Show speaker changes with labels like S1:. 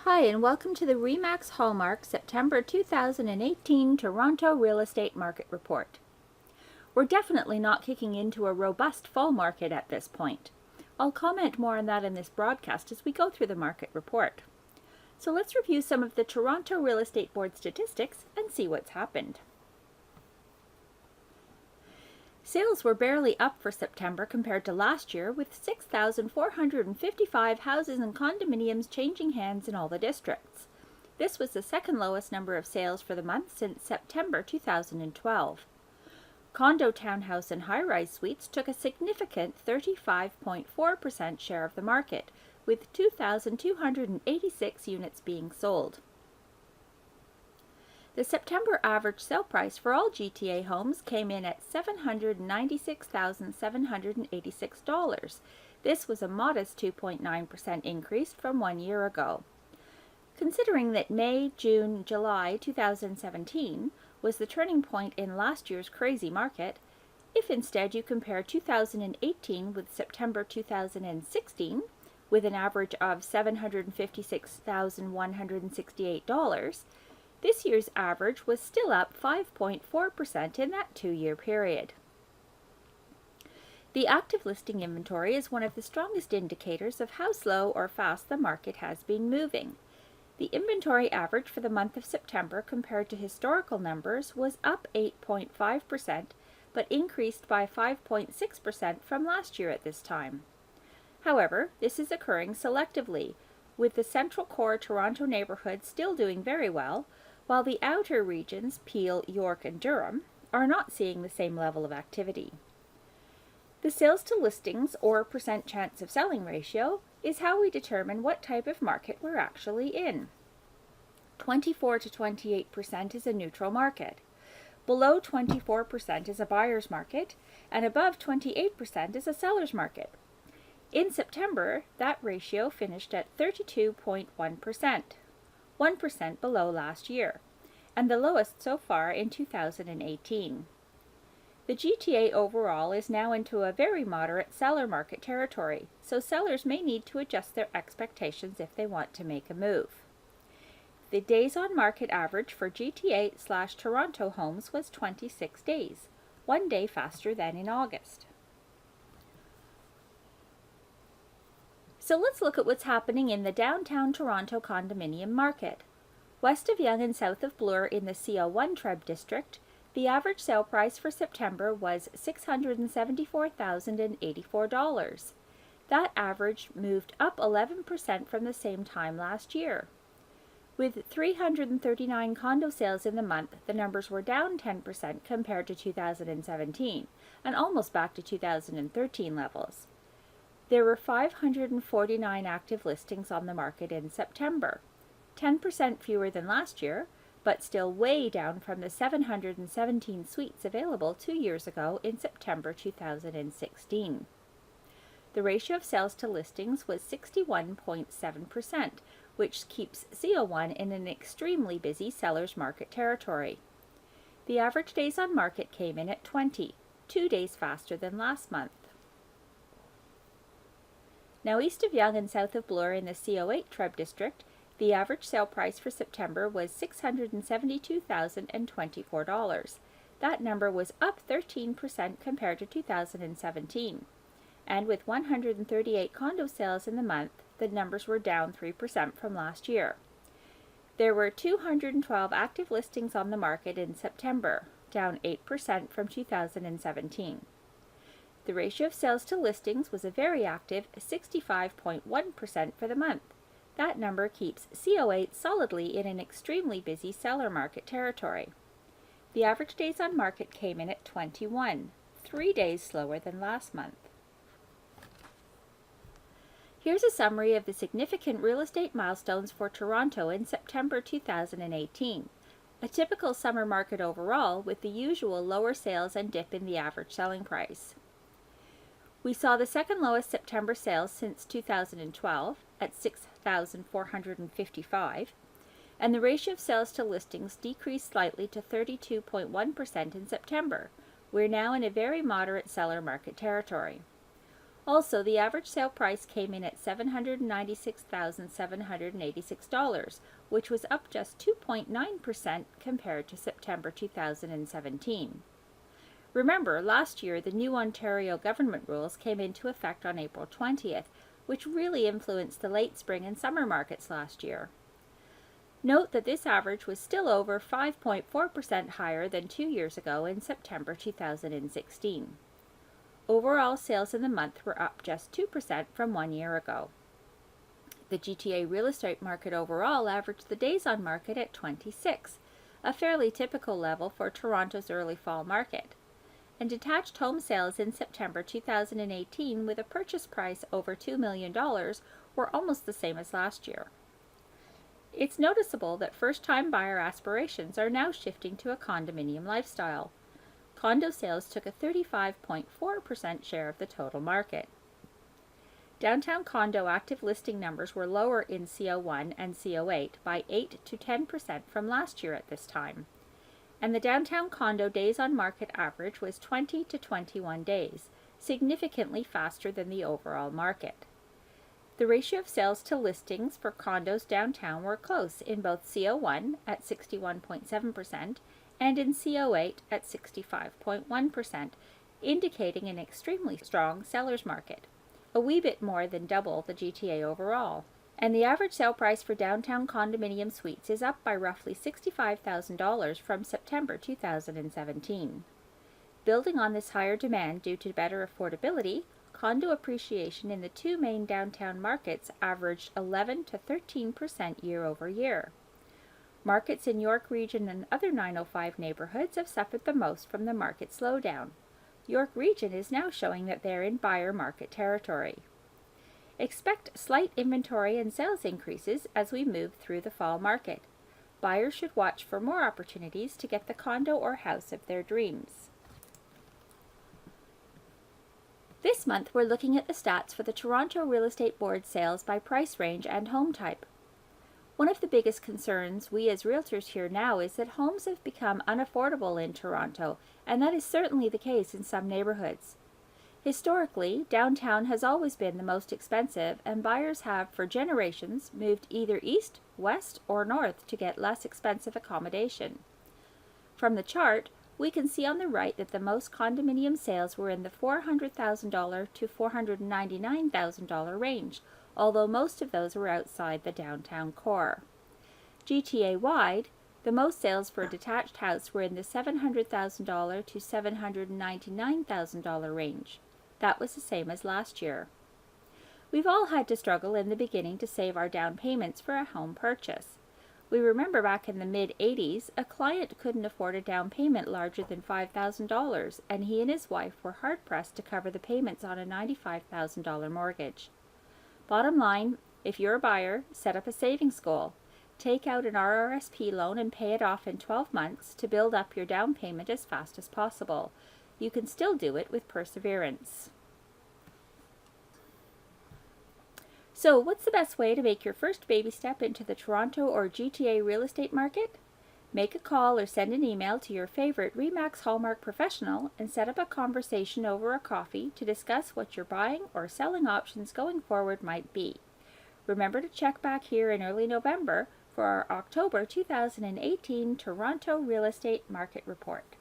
S1: Hi, and welcome to the RE/MAX Hallmark September 2018 Toronto Real Estate Market Report. We're definitely not kicking into a robust fall market at this point. I'll comment more on that in this broadcast as we go through the market report. So let's review some of the Toronto Real Estate Board statistics and see what's happened. Sales were barely up for September compared to last year, with 6,455 houses and condominiums changing hands in all the districts. This was the second lowest number of sales for the month since September 2012. Condo, townhouse, and high-rise suites took a significant 35.4% share of the market, with 2,286 units being sold. The September average sale price for all GTA homes came in at $796,786. This was a modest 2.9% increase from 1 year ago. Considering that May, June, July 2017 was the turning point in last year's crazy market, if instead you compare 2018 with September 2016, with an average of $756,168, this year's average was still up 5.4% in that 2-year period. The active listing inventory is one of the strongest indicators of how slow or fast the market has been moving. The inventory average for the month of September compared to historical numbers was up 8.5%, but increased by 5.6% from last year at this time. However, this is occurring selectively, with the central core Toronto neighborhood still doing very well, while the outer regions, Peel, York, and Durham, are not seeing the same level of activity. The sales to listings, or percent chance of selling ratio, is how we determine what type of market we're actually in. 24 to 28% is a neutral market. Below 24% is a buyer's market, and above 28% is a seller's market. In September, that ratio finished at 32.1%. 1% below last year, and the lowest so far in 2018. The GTA overall is now into a very moderate seller market territory, so sellers may need to adjust their expectations if they want to make a move. The days on market average for GTA/Toronto homes was 26 days, 1 day faster than in August. So let's look at what's happening in the downtown Toronto condominium market. West of Yonge and south of Bloor in the CO1 Treb district, the average sale price for September was $674,084. That average moved up 11% from the same time last year. With 339 condo sales in the month, the numbers were down 10% compared to 2017, and almost back to 2013 levels. There were 549 active listings on the market in September, 10% fewer than last year, but still way down from the 717 suites available 2 years ago in September 2016. The ratio of sales to listings was 61.7%, which keeps CO1 in an extremely busy seller's market territory. The average days on market came in at 20, 2 days faster than last month. Now east of Yonge and south of Bloor in the CO8 Treb district, the average sale price for September was $672,024. That number was up 13% compared to 2017. And with 138 condo sales in the month, the numbers were down 3% from last year. There were 212 active listings on the market in September, down 8% from 2017. The ratio of sales to listings was a very active 65.1% for the month. That number keeps CO8 solidly in an extremely busy seller market territory. The average days on market came in at 21, 3 days slower than last month. Here's a summary of the significant real estate milestones for Toronto in September 2018. A typical summer market overall, with the usual lower sales and dip in the average selling price. We saw the second lowest September sales since 2012 at 6,455, and the ratio of sales to listings decreased slightly to 32.1% in September. We're now in a very moderate seller market territory. Also, the average sale price came in at $796,786, which was up just 2.9% compared to September 2017. Remember, last year the new Ontario government rules came into effect on April 20th, which really influenced the late spring and summer markets last year. Note that this average was still over 5.4% higher than 2 years ago in September 2016. Overall sales in the month were up just 2% from 1 year ago. The GTA real estate market overall averaged the days on market at 26, a fairly typical level for Toronto's early fall market. And detached home sales in September 2018 with a purchase price over $2 million were almost the same as last year. It's noticeable that first-time buyer aspirations are now shifting to a condominium lifestyle. Condo sales took a 35.4% share of the total market. Downtown condo active listing numbers were lower in CO1 and CO8 by 8 to 10% from last year at this time. And the downtown condo days on market average was 20 to 21 days, significantly faster than the overall market. The ratio of sales to listings for condos downtown were close in both CO1 at 61.7% and in CO8 at 65.1%, indicating an extremely strong seller's market, a wee bit more than double the GTA overall. And the average sale price for downtown condominium suites is up by roughly $65,000 from September 2017. Building on this higher demand due to better affordability, condo appreciation in the two main downtown markets averaged 11 to 13% year over year. Markets in York Region and other 905 neighborhoods have suffered the most from the market slowdown. York Region is now showing that they're in buyer market territory. Expect slight inventory and sales increases as we move through the fall market. Buyers should watch for more opportunities to get the condo or house of their dreams. This month we're looking at the stats for the Toronto Real Estate Board sales by price range and home type. One of the biggest concerns we as realtors hear now is that homes have become unaffordable in Toronto, and that is certainly the case in some neighborhoods. Historically, downtown has always been the most expensive, and buyers have for generations moved either east, west, or north to get less expensive accommodation. From the chart, we can see on the right that the most condominium sales were in the $400,000 to $499,000 range, although most of those were outside the downtown core. GTA-wide, the most sales for a detached house were in the $700,000 to $799,000 range. That was the same as last year. We've all had to struggle in the beginning to save our down payments for a home purchase. We remember back in the mid-80s, a client couldn't afford a down payment larger than $5,000, and he and his wife were hard-pressed to cover the payments on a $95,000 mortgage. Bottom line, if you're a buyer, set up a savings goal. Take out an RRSP loan and pay it off in 12 months to build up your down payment as fast as possible. You can still do it with perseverance. So, what's the best way to make your first baby step into the Toronto or GTA real estate market? Make a call or send an email to your favorite RE/MAX Hallmark professional and set up a conversation over a coffee to discuss what your buying or selling options going forward might be. Remember to check back here in early November for our October 2018 Toronto Real Estate Market Report.